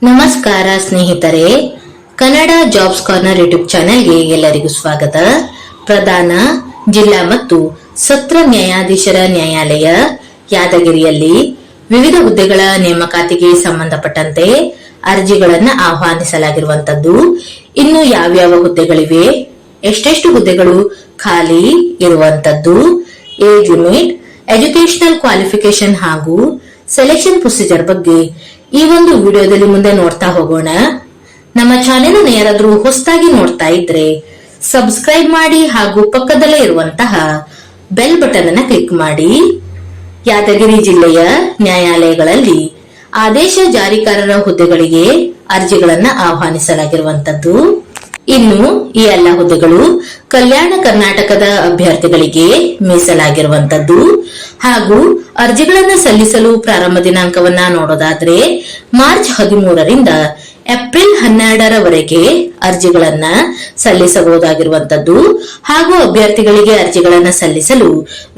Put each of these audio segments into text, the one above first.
ನಮಸ್ಕಾರ ಸ್ನೇಹಿತರೆ, Kannada jobs corner YouTube ಚಾನೆಲ್ಗೆ ಎಲ್ಲರಿಗೂ ಸ್ವಾಗತ. ಪ್ರಧಾನ ಜಿಲ್ಲಾ ಮತ್ತು ಸತ್ರ ನ್ಯಾಯಾಧೀಶರ ನ್ಯಾಯಾಲಯ ಯಾದಗಿರಿಯಲ್ಲಿ ವಿವಿಧ ಹುದ್ದೆಗಳ ನೇಮಕಾತಿಗೆ ಸಂಬಂಧಪಟ್ಟಂತೆ ಅರ್ಜಿಗಳನ್ನು ಆಹ್ವಾನಿಸಲಾಗಿರುವಂತದ್ದು. ಇನ್ನು ಯಾವ್ಯಾವ ಹುದ್ದೆಗಳಿವೆ, ಎಷ್ಟೆಷ್ಟು ಹುದ್ದೆಗಳು ಖಾಲಿ ಇರುವಂತದ್ದು, ಏಜ್ ಲಿಮಿಟ್, ಎಜುಕೇಶನಲ್ ಕ್ವಾಲಿಫಿಕೇಶನ್ ಹಾಗೂ ಸೆಲೆಕ್ಷನ್ ಪ್ರೊಸೀಜರ್ ಬಗ್ಗೆ ಈ ಒಂದು ವಿಡಿಯೋದಲ್ಲಿ ಮುಂದೆ ನೋಡ್ತಾ ಹೋಗೋಣ. ನಮ್ಮ ಚಾನೆಲ್ ಅನ್ನು ಯಾರಾದ್ರೂ ಹೊಸದಾಗಿ ನೋಡ್ತಾ ಇದ್ರೆ ಸಬ್ಸ್ಕ್ರೈಬ್ ಮಾಡಿ ಹಾಗೂ ಪಕ್ಕದಲ್ಲೇ ಇರುವಂತಹ ಬೆಲ್ ಬಟನ್ ಅನ್ನು ಕ್ಲಿಕ್ ಮಾಡಿ. ಯಾದಗಿರಿ ಜಿಲ್ಲೆಯ ನ್ಯಾಯಾಲಯಗಳಲ್ಲಿ ಆದೇಶ ಜಾರಿಕಾರರ ಹುದ್ದೆಗಳಿಗೆ ಅರ್ಜಿಗಳನ್ನ ಆಹ್ವಾನಿಸಲಾಗಿರುವಂತದ್ದು. ಇನ್ನು ಈ ಎಲ್ಲ ಹುದ್ದೆಗಳು ಕಲ್ಯಾಣ ಕರ್ನಾಟಕದ ಅಭ್ಯರ್ಥಿಗಳಿಗೆ ಮೀಸಲಾಗಿರುವಂತದ್ದು. ಹಾಗೂ ಅರ್ಜಿಗಳನ್ನ ಸಲ್ಲಿಸಲು ಪ್ರಾರಂಭ ದಿನಾಂಕವನ್ನ ನೋಡೋದಾದ್ರೆ ಮಾರ್ಚ್ 13ರಿಂದ ಏಪ್ರಿಲ್ 12ರವರೆಗೆ ಅರ್ಜಿಗಳನ್ನ ಸಲ್ಲಿಸಬಹುದಾಗಿರುವಂತದ್ದು. ಹಾಗೂ ಅಭ್ಯರ್ಥಿಗಳಿಗೆ ಅರ್ಜಿಗಳನ್ನ ಸಲ್ಲಿಸಲು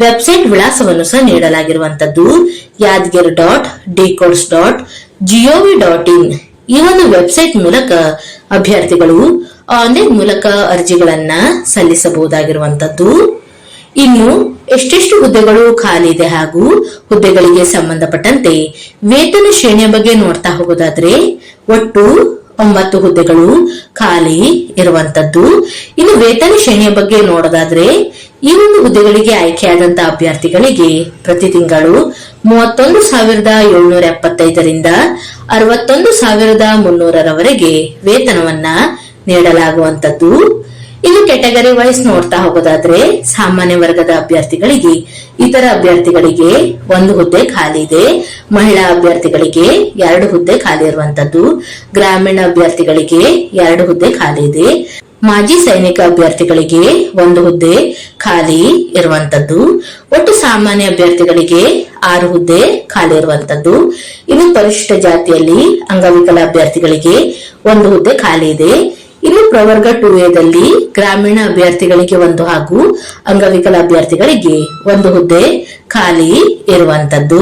ವೆಬ್ಸೈಟ್ ವಿಳಾಸವನ್ನು ಸಹ ನೀಡಲಾಗಿರುವಂತದ್ದು. yadgir.dcodes.gov.in ಈ ಒಂದು ವೆಬ್ಸೈಟ್ ಮೂಲಕ ಅಭ್ಯರ್ಥಿಗಳು ಆನ್ಲೈನ್ ಮೂಲಕ ಅರ್ಜಿಗಳನ್ನ ಸಲ್ಲಿಸಬಹುದಾಗಿರುವಂತದ್ದು. ಇನ್ನು ಎಷ್ಟೆಷ್ಟು ಹುದ್ದೆಗಳು ಖಾಲಿ ಇದೆ ಹಾಗೂ ಹುದ್ದೆಗಳಿಗೆ ಸಂಬಂಧಪಟ್ಟಂತೆ ವೇತನ ಶ್ರೇಣಿಯ ಬಗ್ಗೆ ನೋಡ್ತಾ ಹೋಗೋದಾದ್ರೆ ಒಟ್ಟು 9 ಹುದ್ದೆಗಳು ಖಾಲಿ ಇರುವಂತದ್ದು. ಇನ್ನು ವೇತನ ಶ್ರೇಣಿಯ ಬಗ್ಗೆ ನೋಡೋದಾದ್ರೆ ಈ ಒಂದು ಹುದ್ದೆಗಳಿಗೆ ಆಯ್ಕೆಯಾದಂತಹ ಅಭ್ಯರ್ಥಿಗಳಿಗೆ ಪ್ರತಿ ತಿಂಗಳು 31,775ರಿಂದ 61,300ರವರೆಗೆ ವೇತನವನ್ನ ನೀಡಲಾಗುವಂತದ್ದು. ಇನ್ನು ಕೆಟಗರಿ ವೈಸ್ ನೋಡ್ತಾ ಹೋಗೋದಾದ್ರೆ ಸಾಮಾನ್ಯ ವರ್ಗದ ಅಭ್ಯರ್ಥಿಗಳಿಗೆ, ಇತರ ಅಭ್ಯರ್ಥಿಗಳಿಗೆ 1 ಹುದ್ದೆ ಖಾಲಿ ಇದೆ, ಮಹಿಳಾ ಅಭ್ಯರ್ಥಿಗಳಿಗೆ 2 ಹುದ್ದೆ ಖಾಲಿ ಇರುವಂತದ್ದು, ಗ್ರಾಮೀಣ ಅಭ್ಯರ್ಥಿಗಳಿಗೆ 2 ಹುದ್ದೆ ಖಾಲಿ ಇದೆ, ಮಾಜಿ ಸೈನಿಕ ಅಭ್ಯರ್ಥಿಗಳಿಗೆ 1 ಹುದ್ದೆ ಖಾಲಿ ಇರುವಂತದ್ದು, ಒಟ್ಟು ಸಾಮಾನ್ಯ ಅಭ್ಯರ್ಥಿಗಳಿಗೆ 6 ಹುದ್ದೆ ಖಾಲಿ ಇರುವಂತದ್ದು. ಇನ್ನು ಪರಿಶಿಷ್ಟ ಜಾತಿಯಲ್ಲಿ ಅಂಗವಿಕಲ ಅಭ್ಯರ್ಥಿಗಳಿಗೆ 1 ಹುದ್ದೆ ಖಾಲಿ ಇದೆ. ಇನ್ನು ಪ್ರವರ್ಗ 2ಎದಲ್ಲಿ ಗ್ರಾಮೀಣ ಅಭ್ಯರ್ಥಿಗಳಿಗೆ 1 ಹಾಗೂ ಅಂಗವಿಕಲ ಅಭ್ಯರ್ಥಿಗಳಿಗೆ 1 ಹುದ್ದೆ ಖಾಲಿ ಇರುವಂತದ್ದು.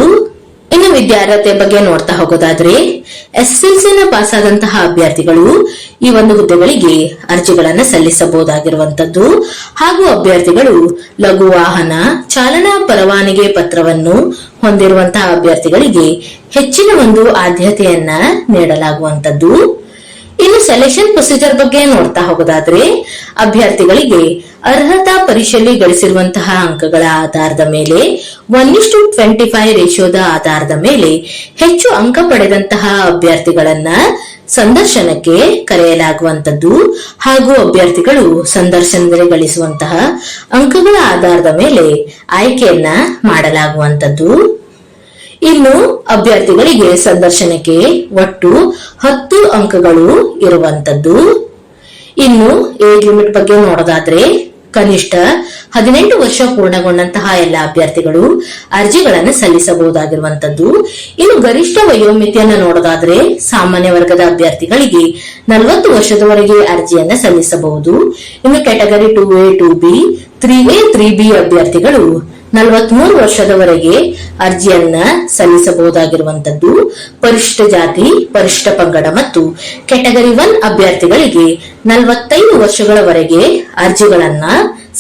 ಇನ್ನು ವಿದ್ಯಾರ್ಹತೆ ಬಗ್ಗೆ ನೋಡ್ತಾ ಹೋಗೋದಾದ್ರೆ SSLC ಪಾಸ್ ಆದಂತಹ ಅಭ್ಯರ್ಥಿಗಳು ಈ ಒಂದು ಹುದ್ದೆಗಳಿಗೆ ಅರ್ಜಿಗಳನ್ನ ಸಲ್ಲಿಸಬಹುದಾಗಿರುವಂತದ್ದು. ಹಾಗೂ ಅಭ್ಯರ್ಥಿಗಳು ಲಘು ವಾಹನ ಚಾಲನಾ ಪರವಾನಗಿ ಪತ್ರವನ್ನು ಹೊಂದಿರುವಂತಹ ಅಭ್ಯರ್ಥಿಗಳಿಗೆ ಹೆಚ್ಚಿನ ಒಂದು ಆದ್ಯತೆಯನ್ನ ನೀಡಲಾಗುವಂತದ್ದು. ಇನ್ನು ಸೆಲೆಕ್ಷನ್ ಪ್ರೊಸೀಜರ್ ಬಗ್ಗೆ ನೋಡ್ತಾ ಹೋಗೋದಾದ್ರೆ ಅಭ್ಯರ್ಥಿಗಳಿಗೆ ಅರ್ಹತಾ ಪರೀಕ್ಷೆಯಲ್ಲಿ ಗಳಿಸಿರುವಂತಹ ಅಂಕಗಳ ಆಧಾರದ ಮೇಲೆ 1:25 ರೇಷಿಯೋದ ಆಧಾರದ ಮೇಲೆ ಹೆಚ್ಚು ಅಂಕ ಪಡೆದಂತಹ ಅಭ್ಯರ್ಥಿಗಳನ್ನ ಸಂದರ್ಶನಕ್ಕೆ ಕರೆಯಲಾಗುವಂತದ್ದು. ಹಾಗೂ ಅಭ್ಯರ್ಥಿಗಳು ಸಂದರ್ಶನದಲ್ಲಿ ಗಳಿಸುವಂತಹ ಅಂಕಗಳ ಆಧಾರದ ಮೇಲೆ ಆಯ್ಕೆಯನ್ನ ಮಾಡಲಾಗುವಂತದ್ದು. ಇನ್ನು ಅಭ್ಯರ್ಥಿಗಳಿಗೆ ಸಂದರ್ಶನಕ್ಕೆ ಒಟ್ಟು 10 ಅಂಕಗಳು ಇರುವಂತದ್ದು. ಇನ್ನು ಏಜ್ ಲಿಮಿಟ್ ಬಗ್ಗೆ ನೋಡೋದಾದ್ರೆ ಕನಿಷ್ಠ 18 ವರ್ಷ ಪೂರ್ಣಗೊಂಡಂತಹ ಎಲ್ಲ ಅಭ್ಯರ್ಥಿಗಳು ಅರ್ಜಿಗಳನ್ನು ಸಲ್ಲಿಸಬಹುದಾಗಿರುವಂತದ್ದು. ಇನ್ನು ಗರಿಷ್ಠ ವಯೋಮಿತಿಯನ್ನು ನೋಡೋದಾದ್ರೆ ಸಾಮಾನ್ಯ ವರ್ಗದ ಅಭ್ಯರ್ಥಿಗಳಿಗೆ 40 ವರ್ಷದವರೆಗೆ ಅರ್ಜಿಯನ್ನ ಸಲ್ಲಿಸಬಹುದು. ಇನ್ನು category 2A, 2B, 3A, 3B ಅಭ್ಯರ್ಥಿಗಳು 43 ವರ್ಷದವರೆಗೆ ಅರ್ಜಿಯನ್ನ ಸಲ್ಲಿಸಬಹುದಾಗಿರುವಂತದ್ದು. ಪರಿಶಿಷ್ಟ ಜಾತಿ, ಪರಿಶಿಷ್ಟ ಪಂಗಡ ಮತ್ತು ಕೆಟಗರಿ 1 ಅಭ್ಯರ್ಥಿಗಳಿಗೆ 45 ವರ್ಷಗಳವರೆಗೆ ಅರ್ಜಿಗಳನ್ನ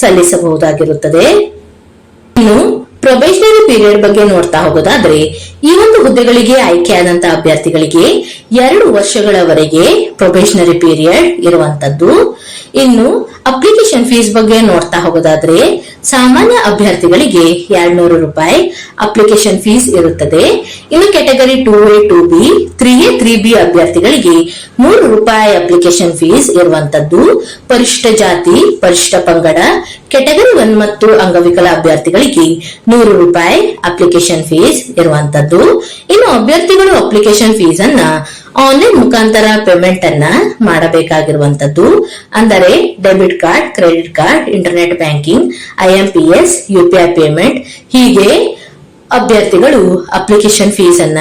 ಸಲ್ಲಿಸಬಹುದಾಗಿರುತ್ತದೆ. ಇನ್ನು ಪ್ರೊಬೇಷನರಿ ಪೀರಿಯಡ್ ಬಗ್ಗೆ ನೋಡ್ತಾ ಹೋಗೋದಾದ್ರೆ ಈ ಒಂದು ಹುದ್ದೆಗಳಿಗೆ ಆಯ್ಕೆಯಾದಂತಹ ಅಭ್ಯರ್ಥಿಗಳಿಗೆ 2 ವರ್ಷಗಳವರೆಗೆ ಪ್ರೊಬೇಷನರಿ ಪೀರಿಯಡ್ ಇರುವಂತದ್ದು. ಇನ್ನು ಅಪ್ಲಿಕೇಶನ್ ಫೀಸ್ ಬಗ್ಗೆ ನೋಡ್ತಾ ಹೋಗೋದಾದ್ರೆ ಸಾಮಾನ್ಯ ಅಭ್ಯರ್ಥಿಗಳಿಗೆ 200 ರೂಪಾಯಿ ಅಪ್ಲಿಕೇಶನ್ ಫೀಸ್ ಇರುತ್ತದೆ. ಇನ್ನು category 2A, 2B, 3A, 3B ಅಭ್ಯರ್ಥಿಗಳಿಗೆ 100 ರೂಪಾಯಿ ಅಪ್ಲಿಕೇಶನ್ ಫೀಸ್ ಇರುವಂತದ್ದು. ಪರಿಶಿಷ್ಟ ಜಾತಿ, ಪರಿಶಿಷ್ಟ ಪಂಗಡ, ಕೆಟಗರಿ 1 ಮತ್ತು ಅಂಗವಿಕಲ ಅಭ್ಯರ್ಥಿಗಳಿಗೆ 100 ರೂಪಾಯಿ ಅಪ್ಲಿಕೇಶನ್ ಫೀಸ್ ಇರುವಂತದ್ದು. ಇನ್ನು ಅಭ್ಯರ್ಥಿಗಳು ಅಪ್ಲಿಕೇಶನ್ ಫೀಸ್ ಅನ್ನ ಆನ್ಲೈನ್ ಮುಖಾಂತರ ಪೇಮೆಂಟ್ ಅನ್ನ ಮಾಡಬೇಕಾಗಿರುವಂತದ್ದು. ಅಂದರೆ debit card, credit card, internet banking, IMPS, UPI payment ಹೀಗೆ ಅಭ್ಯರ್ಥಿಗಳು ಅಪ್ಲಿಕೇಶನ್ ಫೀಸ್ ಅನ್ನ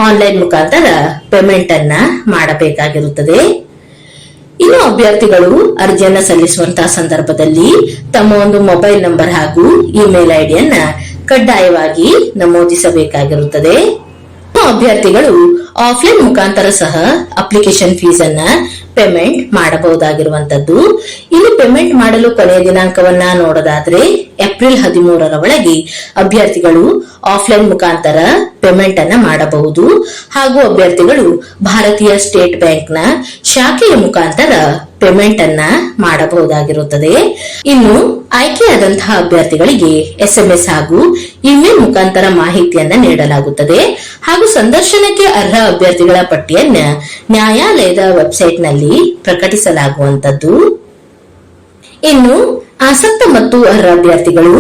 ಆನ್ಲೈನ್ ಮುಖಾಂತರ ಪೇಮೆಂಟ್ ಅನ್ನ ಮಾಡಬೇಕಾಗಿರುತ್ತದೆ. ಇನ್ನು ಅಭ್ಯರ್ಥಿಗಳು ಅರ್ಜಿಯನ್ನ ಸಲ್ಲಿಸುವಂತಹ ಸಂದರ್ಭದಲ್ಲಿ ತಮ್ಮ ಒಂದು ಮೊಬೈಲ್ ನಂಬರ್ ಹಾಗೂ ಇಮೇಲ್ ಐಡಿಯನ್ನ ಕಡ್ಡಾಯವಾಗಿ ನಮೂದಿಸಬೇಕಾಗಿರುತ್ತದೆ. ಅಭ್ಯರ್ಥಿಗಳು ಆಫ್ಲೈನ್ ಮುಖಾಂತರ ಸಹ ಅಪ್ಲಿಕೇಶನ್ ಫೀಸ್ ಅನ್ನ ಪೇಮೆಂಟ್ ಮಾಡಬಹುದಾಗಿರುವಂತದ್ದು. ಇನ್ನು ಪೇಮೆಂಟ್ ಮಾಡಲು ಕೊನೆಯ ದಿನಾಂಕವನ್ನ ನೋಡೋದಾದ್ರೆ ಏಪ್ರಿಲ್ 13ರ ಒಳಗೆ ಅಭ್ಯರ್ಥಿಗಳು ಆಫ್ಲೈನ್ ಮುಖಾಂತರ ಪೇಮೆಂಟ್ ಅನ್ನ ಮಾಡಬಹುದು. ಹಾಗೂ ಅಭ್ಯರ್ಥಿಗಳು ಭಾರತೀಯ ಸ್ಟೇಟ್ ಬ್ಯಾಂಕ್ ನ ಶಾಖೆಯ ಮುಖಾಂತರ ಪೇಮೆಂಟ್ ಅನ್ನ ಮಾಡಬಹುದಾಗಿರುತ್ತದೆ. ಇನ್ನು ಆಯ್ಕೆಯಾದಂತಹ ಅಭ್ಯರ್ಥಿಗಳಿಗೆ SMS ಹಾಗೂ ಇಮೇಲ್ ಮುಖಾಂತರ ಮಾಹಿತಿಯನ್ನ ನೀಡಲಾಗುತ್ತದೆ. ಹಾಗೂ ಸಂದರ್ಶನಕ್ಕೆ ಅರ್ಹ ಅಭ್ಯರ್ಥಿಗಳ ಪಟ್ಟಿಯನ್ನ ನ್ಯಾಯಾಲಯದ ವೆಬ್ಸೈಟ್ ನಲ್ಲಿ ಪ್ರಕಟಿಸಲಾಗುವಂತದ್ದು. ಇನ್ನು ಆಸಕ್ತ ಮತ್ತು ಅರ್ಹ ಅಭ್ಯರ್ಥಿಗಳು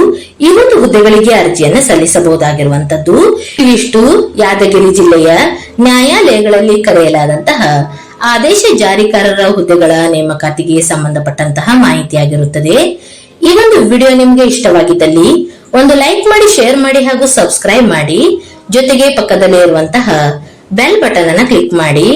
ಈ ಒಂದು ಹುದ್ದೆಗಳಿಗೆ ಅರ್ಜಿಯನ್ನ ಸಲ್ಲಿಸಬಹುದಾಗಿರುವಂತದ್ದು. ಇವಿಷ್ಟು ಯಾದಗಿರಿ ಜಿಲ್ಲೆಯ ನ್ಯಾಯಾಲಯಗಳಲ್ಲಿ ಕರೆಯಲಾದಂತಹ ಆದೇಶ ಜಾರಿಕಾರರ ಹುದ್ದೆಗಳ ನೇಮಕಾತಿಗೆ ಸಂಬಂಧಪಟ್ಟಂತಹ ಮಾಹಿತಿಯಾಗಿರುತ್ತದೆ. ಈ ಒಂದು ವಿಡಿಯೋ ನಿಮ್ಗೆ ಇಷ್ಟವಾಗಿದ್ದಲ್ಲಿ ಒಂದು ಲೈಕ್ ಮಾಡಿ, ಶೇರ್ ಮಾಡಿ ಹಾಗೂ ಸಬ್ಸ್ಕ್ರೈಬ್ ಮಾಡಿ. ಜೊತೆಗೆ ಪಕ್ಕದಲ್ಲೇ ಇರುವಂತಹ ಬೆಲ್ ಬಟನ್ ಅನ್ನ ಕ್ಲಿಕ್ ಮಾಡಿ.